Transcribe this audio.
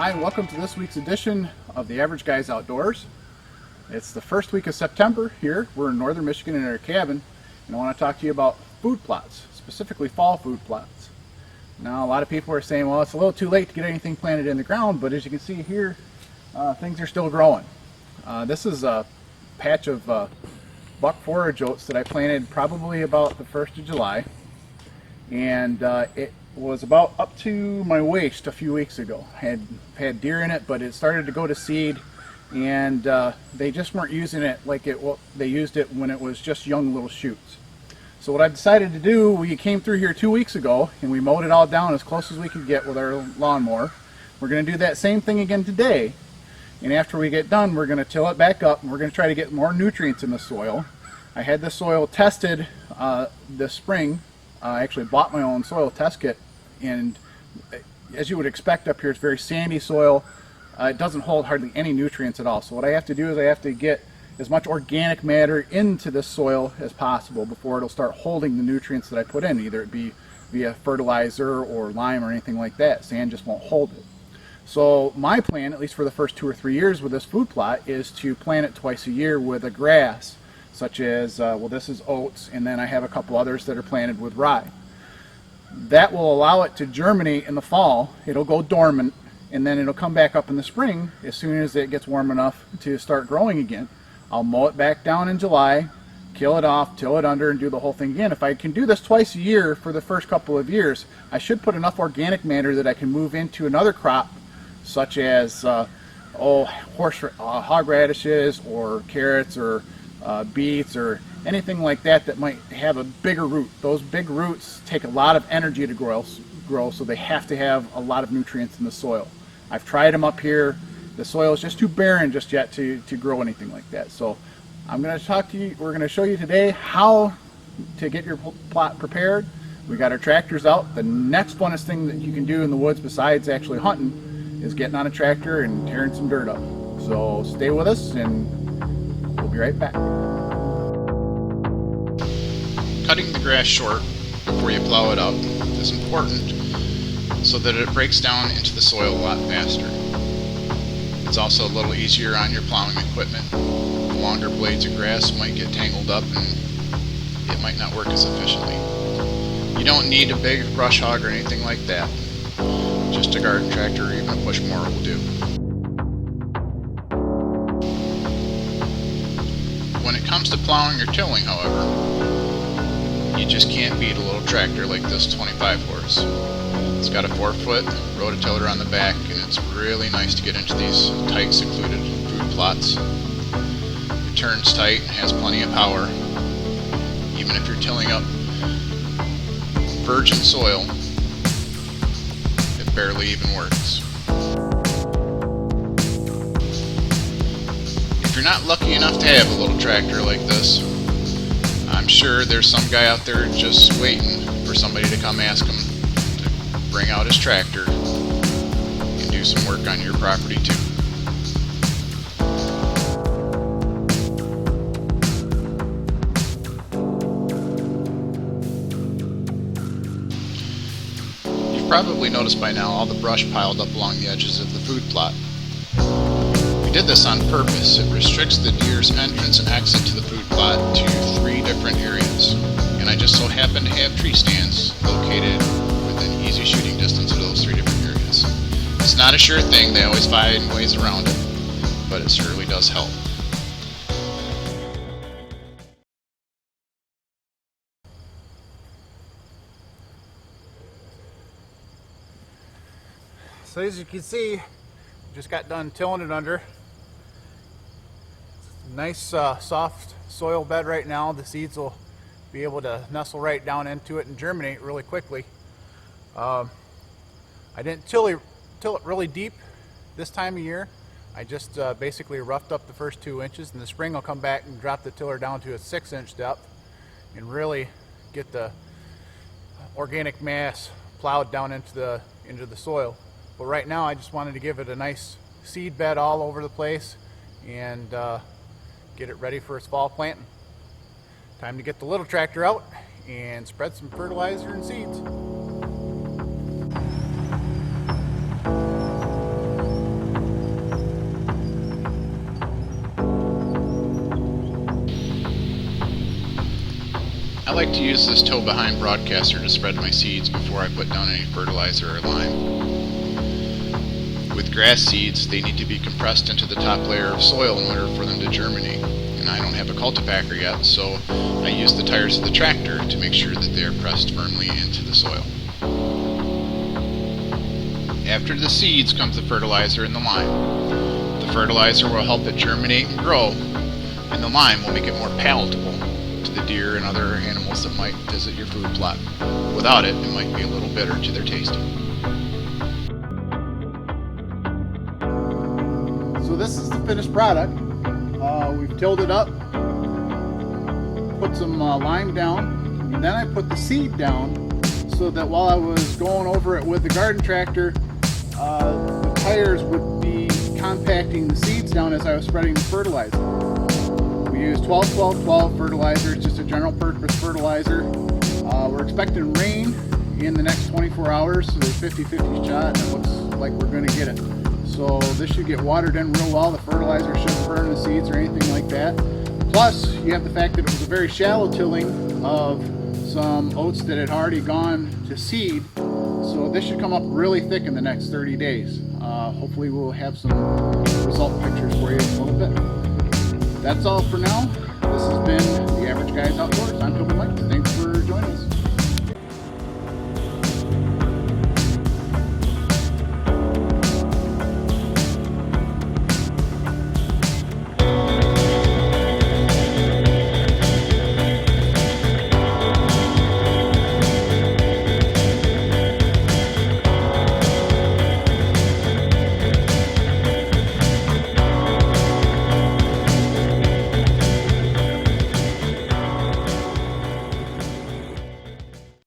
Hi, and welcome to this week's edition of the Average Guys Outdoors. It's the first week of September here. We're in northern Michigan in our cabin, and I want to talk to you about food plots, specifically fall food plots. Now, a lot of people are saying, well, it's a little too late to get anything planted in the ground, but as you can see here, things are still growing. This is a patch of buck forage oats that I planted probably about the 1st of July, and it was about up to my waist a few weeks ago. I had deer in it, but it started to go to seed, and they just weren't using it like they used it when it was just young little shoots. So what I decided to do, we came through here 2 weeks ago and we mowed it all down as close as we could get with our lawnmower. We're going to do that same thing again today, and after we get done, we're going to till it back up and we're going to try to get more nutrients in the soil. I had the soil tested this spring. I actually bought my own soil test kit, and as you would expect up here, it's very sandy soil. It doesn't hold hardly any nutrients at all. So what I have to do is I have to get as much organic matter into this soil as possible before it'll start holding the nutrients that I put in, either it be via fertilizer or lime or anything like that. Sand just won't hold it. So my plan, at least for the first 2 or 3 years with this food plot, is to plant it twice a year with a grass, such as, well, this is oats, and then I have a couple others that are planted with rye. That will allow it to germinate in the fall. It'll go dormant, and then it'll come back up in the spring as soon as it gets warm enough to start growing again. I'll mow it back down in July, kill it off, till it under, and do the whole thing again. If I can do this twice a year for the first couple of years, I should put enough organic matter that I can move into another crop, such as hog radishes or carrots or beets or anything like that that might have a bigger root. Those big roots take a lot of energy to grow, so they have to have a lot of nutrients in the soil. I've tried them up here. The soil is just too barren just yet to grow anything like that. So I'm going to talk to you, we're going to show you today how to get your plot prepared. We got our tractors out. The next funnest thing that you can do in the woods besides actually hunting is getting on a tractor and tearing some dirt up. So stay with us and we'll be right back. Cutting the grass short before you plow it up is important so that it breaks down into the soil a lot faster. It's also a little easier on your plowing equipment. The longer blades of grass might get tangled up and it might not work as efficiently. You don't need a big brush hog or anything like that. Just a garden tractor or even a push mower will do. When it comes to plowing or tilling, however, you just can't beat a little tractor like this 25 horse. It's got a 4-foot rototiller on the back, and it's really nice to get into these tight, secluded food plots. It turns tight and has plenty of power. Even if you're tilling up virgin soil, it barely even works. If you're not lucky enough to have a little tractor like this, I'm sure there's some guy out there just waiting for somebody to come ask him to bring out his tractor and do some work on your property too. You've probably noticed by now all the brush piled up along the edges of the food plot. We did this on purpose. It restricts the deer's entrance and exit to the food plot to 3 different areas, and I just so happen to have tree stands located within easy shooting distance of those 3 different areas. It's not a sure thing, they always find ways around it, but it certainly does help. So as you can see, just got done tilling it under. Nice soft soil bed right now. The seeds will be able to nestle right down into it and germinate really quickly. I didn't till it really deep this time of year. I just basically roughed up the first 2 inches. In the spring I'll come back and drop the tiller down to a 6-inch depth and really get the organic mass plowed down into the soil. But right now I just wanted to give it a nice seed bed all over the place and get it ready for its fall planting. Time to get the little tractor out and spread some fertilizer and seeds. I like to use this toe behind broadcaster to spread my seeds before I put down any fertilizer or lime. With grass seeds, they need to be compressed into the top layer of soil in order for them to germinate. And I don't have a cultipacker yet, so I use the tires of the tractor to make sure that they are pressed firmly into the soil. After the seeds comes the fertilizer and the lime. The fertilizer will help it germinate and grow, and the lime will make it more palatable to the deer and other animals that might visit your food plot. Without it, it might be a little bitter to their tasting. So this is the finished product. We've tilled it up, put some lime down, and then I put the seed down so that while I was going over it with the garden tractor, the tires would be compacting the seeds down as I was spreading the fertilizer. We use 12-12-12 fertilizer. It's just a general purpose fertilizer. We're expecting rain in the next 24 hours, so there's 50-50 shot, and it looks like we're going to get it. So this should get watered in real well. The fertilizer shouldn't burn the seeds or anything like that. Plus, you have the fact that it was a very shallow tilling of some oats that had already gone to seed. So this should come up really thick in the next 30 days. Hopefully we'll have some result pictures for you in a little bit. That's all for now. This has been